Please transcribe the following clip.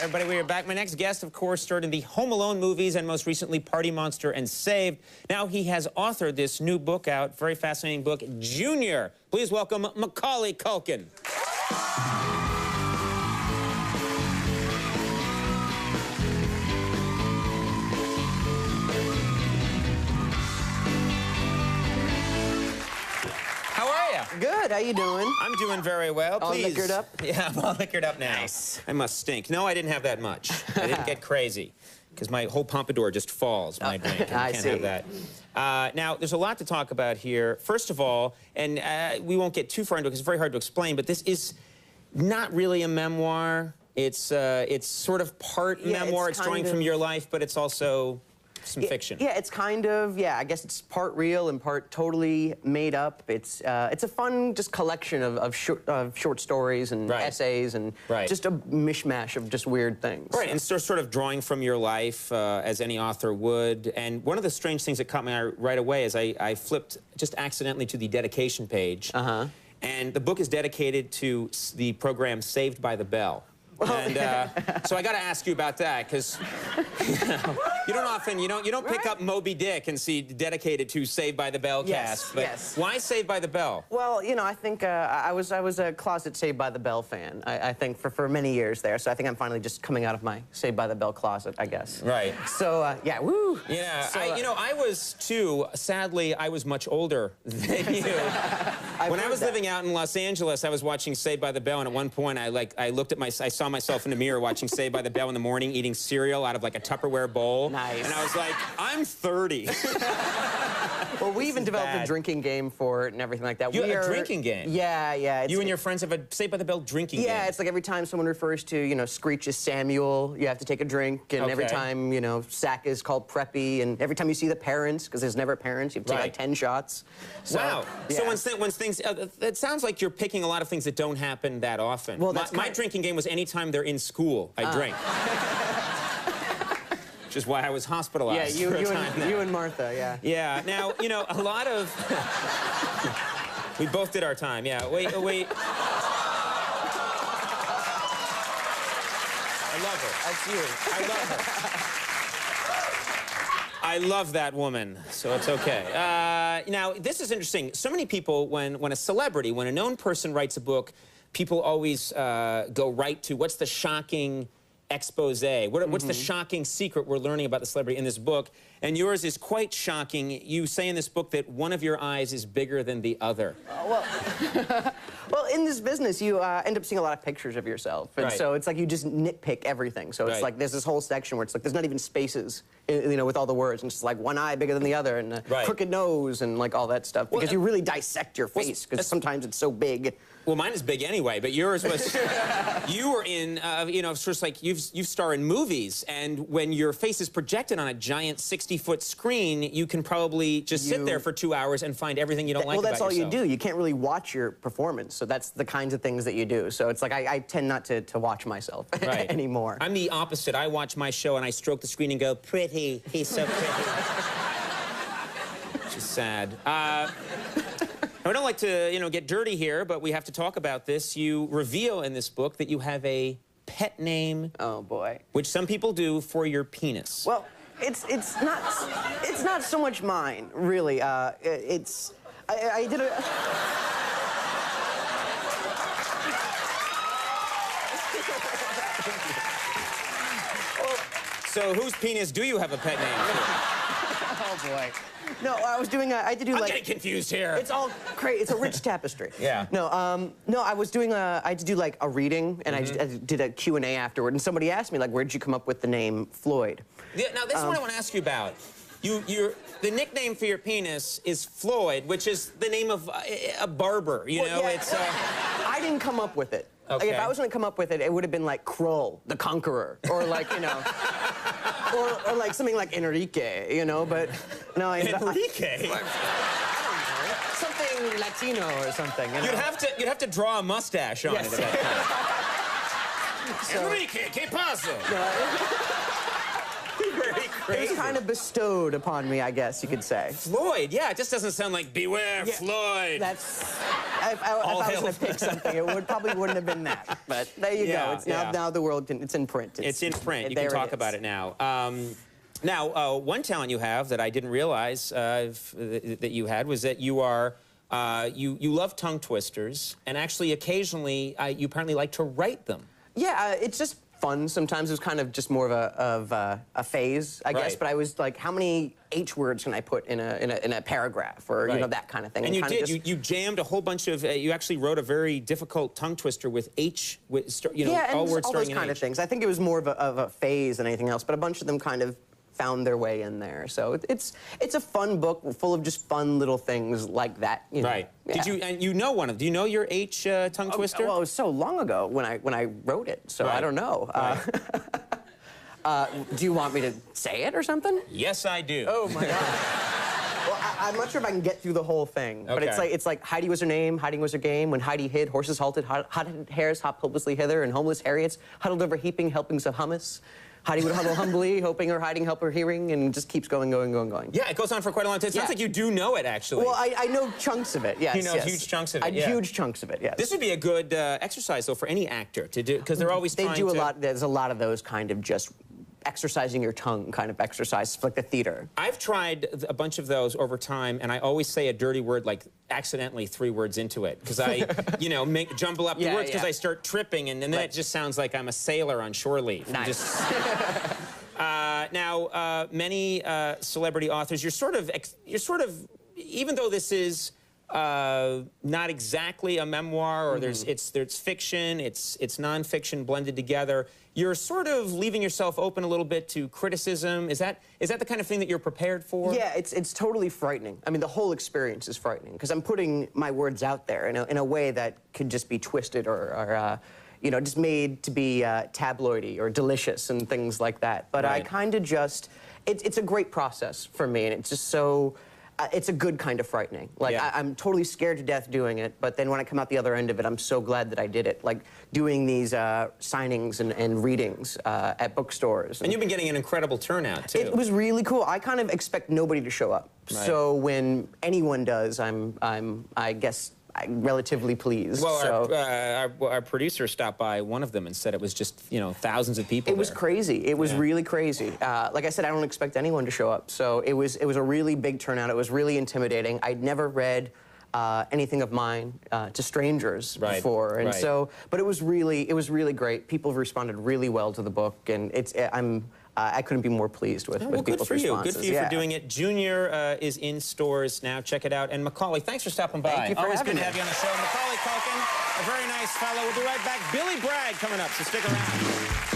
everybody, we are back. My next guest, of course, starred in the Home Alone movies and most recently Party Monster and Saved. Now he has authored this new book out, very fascinating book, Junior. Please welcome Macaulay Culkin. How are you? Good. How you doing? I'm doing very well. All Please. liquored up? Yeah, I'm all liquored up now. Nice. I must stink. No, I didn't have that much. I didn't get crazy because my whole pompadour just falls when I drink. I can't have that. Now, there's a lot to talk about here. First of all, and we won't get too far into it because it's very hard to explain, but this is not really a memoir. It's sort of part memoir. It's drawing from your life, but it's also some fiction. Yeah, it's kind of, I guess it's part real and part totally made up. It's a fun just collection of short stories and essays and just a mishmash of just weird things. Right, and sort of drawing from your life, as any author would. And one of the strange things that caught my eye right away is I flipped just accidentally to the dedication page. And the book is dedicated to the program Saved by the Bell. And so I got to ask you about that because you don't often you don't pick up Moby Dick and see dedicated to Saved by the Bell cast. But why Saved by the Bell? Well, I think I was a closet Saved by the Bell fan. I think for many years there. So I think I'm finally just coming out of my Saved by the Bell closet, I guess. Right. So yeah, woo. Yeah. So, I was too. Sadly, I was much older than you. When I was living out in Los Angeles, I was watching Saved by the Bell, and at one point I looked at I saw myself in the mirror watching Saved by the Bell in the morning, eating cereal out of like a Tupperware bowl. Nice. And I was like, I'm 30. Well, we even developed a drinking game for it and everything like that. You have a drinking game? Yeah. You and your friends have a Saved by the Bell drinking game? Yeah, it's like every time someone refers to, Screech is Samuel, you have to take a drink, and every time, Sack is called Preppy, and every time you see the parents, because there's never parents, you have to take like 10 shots. So, wow. So when things, it sounds like you're picking a lot of things that don't happen that often. Well, my drinking game was anytime they're in school, I drink. Which is why I was hospitalized for a time. You and Martha, yeah. Yeah. Now, a lot of... We both did our time, yeah. Wait. I love her. That's you. I love her. I love that woman, so it's okay. Now, this is interesting. So many people, when a celebrity, when a known person writes a book, people always go right to what's the shocking expose. What's the shocking secret we're learning about the celebrity in this book? And yours is quite shocking. You say in this book that one of your eyes is bigger than the other. Well, in this business, you end up seeing a lot of pictures of yourself. And so it's like you just nitpick everything. So it's like there's this whole section where it's like there's not even spaces, with all the words. And it's like one eye bigger than the other and a crooked nose and like all that stuff. Because you really dissect your face because sometimes it's so big. Well, mine is big anyway, but yours was... You were in, it's just like you star in movies, and when your face is projected on a giant 60-foot screen, you can probably just sit there for 2 hours and find everything you don't like about yourself. Well, that's all you do. You can't really watch your performance, so that's the kinds of things that you do. So it's like I tend not to watch myself anymore. I'm the opposite. I watch my show and I stroke the screen and go, pretty, he's so pretty. Which is sad. I don't like to, get dirty here, but we have to talk about this. You reveal in this book that you have a pet name. Oh, boy. Which some people do for your penis. Well, it's not so much mine, really. I did a... So whose penis do you have a pet name for? Oh, boy. No, I was doing I'm getting confused here. It's all crazy. It's a rich tapestry. Yeah. No, I was doing I had to do like a reading, and I did a Q&A afterward, and somebody asked me like, where'd you come up with the name Floyd? Yeah, now this is what I want to ask you about. The nickname for your penis is Floyd, which is the name of a barber. It's. I didn't come up with it. Okay. Like, if I was going to come up with it, it would have been like Krull, the Conqueror, or like or like something like Enrique, but no. Enrique. Something Latino or something. You'd have to draw a mustache on it. At that point. So, Enrique, ¿qué pasa? No, Very crazy. It was kind of bestowed upon me, I guess you could say. Floyd, yeah, it just doesn't sound like beware, Floyd. That's. If I was going to pick something, it probably wouldn't have been that. But there you go. It's now the world it's in print. It's in print. You can talk about it now. Now, one talent you have that I didn't realize that you had was that you are. You love tongue twisters, and actually, occasionally, you apparently like to write them. Yeah, it's just fun. Sometimes it was kind of just more of a phase, I guess. But I was like, how many H words can I put in a paragraph, or you know, that kind of thing. And you did. You jammed a whole bunch of. You actually wrote a very difficult tongue twister with H. You know, yeah, all words all starting those kind of things. I think it was more of a phase than anything else. But a bunch of them kind of found their way in there. So it's a fun book full of just fun little things like that. You know? Right. Yeah. Did you, and you know one of, do you know your H tongue twister? Well, it was so long ago when I wrote it, so I don't know. Do you want me to say it or something? Yes, I do. Oh my God. Well, I'm not sure if I can get through the whole thing, but it's like Heidi was her name, hiding was her game. When Heidi hid, horses halted, hot-headed hares hopped hopelessly hither, and homeless Harriets huddled over heaping helpings of hummus. Heidi would huddle humbly, hoping her hiding help her hearing, and just keeps going. Yeah, it goes on for quite a long time. It sounds like you do know it, actually. Well, I know chunks of it, yes. You know huge chunks of it, Huge chunks of it, yes. This would be a good exercise, though, for any actor to do, because they're always trying to... They do a lot, there's a lot of those kind of just exercising your tongue kind of exercise, like the theater. I've tried a bunch of those over time, and I always say a dirty word, like accidentally 3 words into it, because I, you know, jumble up the words because I start tripping, and then it just sounds like I'm a sailor on shore leave. Nice. Now, many celebrity authors, you're sort of, even though this is not exactly a memoir, or there's fiction, it's nonfiction blended together, you're sort of leaving yourself open a little bit to criticism. Is that the kind of thing that you're prepared for? Yeah, it's totally frightening. I mean, the whole experience is frightening, because I'm putting my words out there in a way that could just be twisted or you know, just made to be tabloidy or delicious and things like that. But I kind of just, it's a great process for me, and it's just so, it's a good kind of frightening. Like, I'm totally scared to death doing it, but then when I come out the other end of it, I'm so glad that I did it. Like, doing these signings and readings at bookstores. And you've been getting an incredible turnout, too. It was really cool. I kind of expect nobody to show up. So when anyone does, I guess, I'm relatively pleased. Well, our producer stopped by one of them and said it was just, you know, thousands of people. It was crazy. It was really crazy. Like I said, I don't expect anyone to show up. So it was a really big turnout. It was really intimidating. I'd never read anything of mine to strangers before, and so. But it was really great. People responded really well to the book, and I couldn't be more pleased with people's responses. Good for you for doing it. Junior is in stores now. Check it out. And Macaulay, thanks for stopping by. Thank you for Always having good to have you on the show. Macaulay Culkin, a very nice fellow. We'll be right back. Billy Bragg coming up, so stick around.